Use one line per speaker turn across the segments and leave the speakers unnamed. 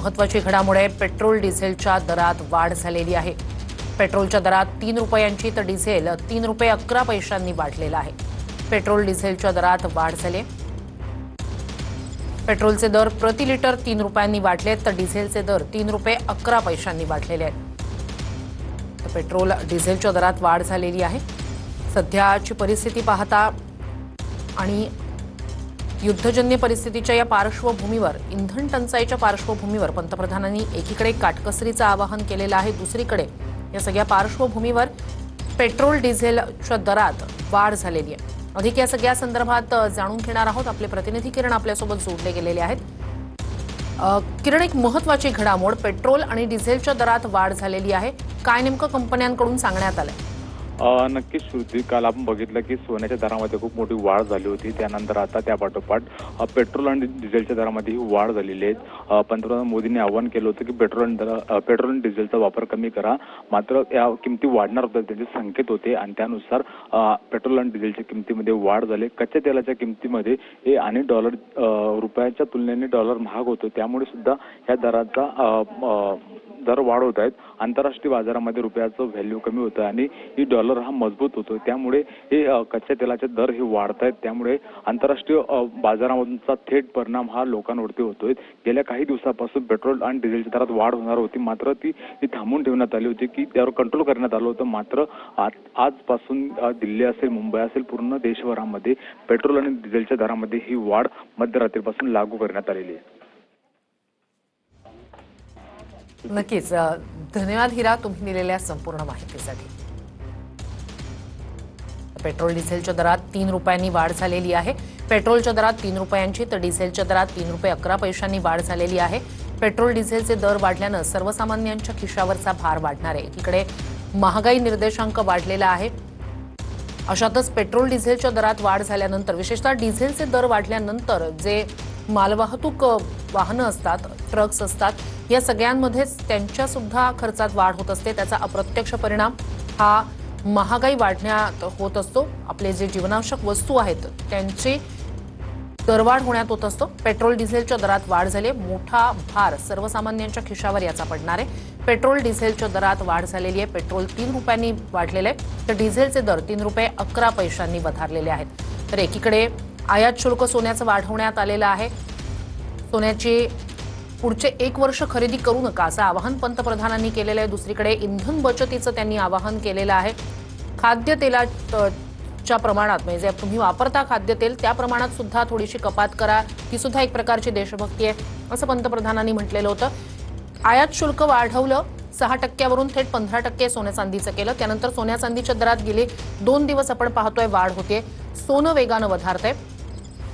महत्त्वाची घडामोड आहे। पेट्रोल डिझेलच्या दरात वाढ झालेली आहे। पेट्रोलच्या दरात 3 रुपयांची तर डिझेल 3 रुपये 11 पैशांनी वाढलेला आहे। पेट्रोल डिझेलच्या दरात वाढ झाली। पेट्रोलचे दर प्रति लिटर 3 रुपयांनी वाढले तर डिझेलचे दर 3 रुपये 11 पैशांनी वाढलेले आहेत। तर पेट्रोल डिझेलच्या दरात वाढ झालेली आहे। सध्याची परिस्थिती पाहता आणि युद्धजन्य परिस्थितीच्या या पार्श्वभूमीवर, इंधन टंचाईच्या पार्श्वभूमीवर पंतप्रधानांनी एकीकडे काटकसरीचं आवाहन केलेलं आहे, दुसरीकडे या सगळ्या पार्श्वभूमीवर पेट्रोल डिझेलच्या दरात वाढ झालेली आहे। अधिक या सगळ्या संदर्भात जाणून घेणार आहोत। आपले प्रतिनिधी किरण आपल्यासोबत जोडले गेलेले आहेत। किरण, एक महत्त्वाची घडामोड, पेट्रोल आणि डिझेलच्या दरात वाढ झालेली आहे, काय नेमकं कंपन्यांकडून सांगण्यात आलंय?
नक्कीच श्रुती, काल आपण बघितलं की सोन्याच्या दरामध्ये खूप मोठी वाढ झाली होती। त्यानंतर आता त्या पाठोपाठ पेट्रोल आणि डिझेलच्या दरामध्ये ही वाढ झालेली आहे। पंतप्रधान मोदींनी आवाहन केलं होतं की पेट्रोल आणि डिझेलचा वापर कमी करा, मात्र या किमती वाढणार होत्या त्याचे संकेत होते आणि त्यानुसार पेट्रोल आणि डिझेलच्या किमतीमध्ये वाढ झाली। कच्च्या तेलाच्या किमतीमध्ये आणि रुपयाच्या तुलनेने डॉलर महाग होतो, त्यामुळे सुद्धा या दराचा दर वाढवत आहेत। आंतरराष्ट्रीय बाजारामध्ये रुपयाचं व्हॅल्यू कमी होतं आणि ही डॉलर हा मजबूत होतो, त्यामुळे हे कच्च्या तेलाचे दर हे वाढत आहेत। त्यामुळे आंतरराष्ट्रीय बाजारामधूनचा थेट परिणाम हा लोकांवरती होतोय। गेल्या काही दिवसापासून पेट्रोल आणि डिझेलच्या दरात वाढ होणार होती, मात्र ती थांबवून ठेवण्यात आली होती की त्यावर कंट्रोल करण्यात आलं होतं। मात्र आजपासून दिल्ली असेल, मुंबई असेल, पूर्ण देशभरामध्ये पेट्रोल आणि डिझेलच्या दरामध्ये ही वाढ मध्यरात्रीपासून लागू करण्यात आलेली आहे।
नक्कीच, धन्यवाद हिरा, तुम्ही दिलेल्या संपूर्ण माहितीसाठी। पेट्रोल डिझेलच्या दरात 3 रुपयांनी वाढ झालेली आहे। पेट्रोलच्या दरात 3 रुपयांची तर डिझेलच्या दरात 3 रुपये 11 पैशांनी वाढ झालेली आहे। पेट्रोल डिझेलचे दर वाढल्यानं सर्वसामान्यांच्या खिशावरचा भार वाढणार आहे। एकीकडे महागाई निर्देशांक वाढलेला आहे, अशातच पेट्रोल डिझेलच्या दरात वाढ झाल्यानंतर, विशेषतः डिझेलचे दर वाढल्यानंतर जे मालवाहतूक वाहनं असतात, ट्रक्स असतात, या सगळ्यांमध्येच त्यांच्या सुद्धा खर्चात वाढ होत असते। त्याचा अप्रत्यक्ष परिणाम हा महागाई वाढण्यात होत असतो। आपले जे जीवनावश्यक वस्तू आहेत त्यांची दरवाढ होण्यात होत असतो। पेट्रोल डिझेलच्या दरात वाढ झाली, मोठा भार सर्वसामान्यांच्या खिशावर याचा पडणार आहे। पेट्रोल डिझेलच्या दरात वाढ झालेली आहे। पेट्रोल 3 रुपयांनी वाढलेले आहे तर डिझेलचे दर 3 रुपये 11 पैशांनी वधारलेले आहेत। तर एकीकडे आयात शुल्क सोन्याचं वाढवण्यात आलेलं आहे। सोन्याची पुढचे 1 वर्ष खरेदी करू नका असं आवाहन पंतप्रधानांनी केलेलं आहे। दुसरीकडे इंधन बचतीचं त्यांनी आवाहन केलेलं आहे। खाद्यतेलाच्या प्रमाणात, म्हणजे जे तुम्ही वापरता खाद्यतेल त्या प्रमाणात सुद्धा थोडीशी कपात करा, ही सुद्धा एक प्रकारची देशभक्ती आहे असं पंतप्रधानांनी म्हटलेलं होतं। आयात शुल्क वाढवलं 6% थेट 15% सोन्या चांदीचं केलं। त्यानंतर सोन्या चांदीच्या दरात गेले 2 दिवस आपण पाहतोय वाढ होते, सोनं वेगानं वधारतंय।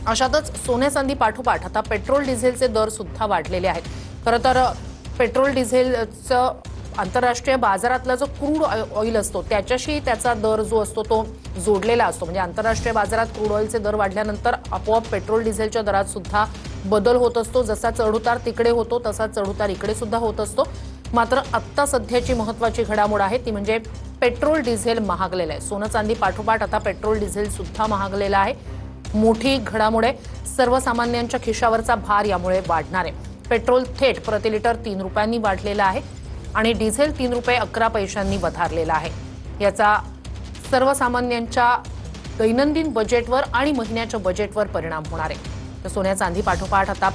अशातच सोन्या चांदी पाठोपाठ आता पेट्रोल डिझेलचे दर सुद्धा वाढलेले आहेत। खरं तर पेट्रोल डिझेलचं आंतरराष्ट्रीय बाजारातला जो क्रूड ऑइल असतो त्याच्याशी त्याचा दर जो असतो तो जोडलेला असतो। म्हणजे आंतरराष्ट्रीय बाजारात क्रूड ऑइलचे दर वाढल्यानंतर आपोआप पेट्रोल डिझेलच्या दरात सुद्धा बदल होत असतो। जसा चढउतार तिकडे होतो तसा चढउतार इकडे सुद्धा होत असतो। मात्र आत्ता सध्याची महत्त्वाची घडामोड आहे ती म्हणजे पेट्रोल डिझेल महागलेलं आहे। सोनं चांदी पाठोपाठ आता पेट्रोल डिझेल सुद्धा महागलेलं आहे। मोठी घडामोड आहे, सर्वसामान्यांच्या खिशावरचा भार यामुळे वाढणार आहे। पेट्रोल थेट प्रति लिटर 3 रुपयांनी वाढलेला आहे आणि डिझेल 3 रुपये 11 पैशांनी वधारलेला आहे। याचा सर्वसामान्यांच्या दैनंदिन बजेटवर आणि महिन्याच्या बजेटवर परिणाम होणार आहे। तर सोन्या चांदी पाठोपाठ आता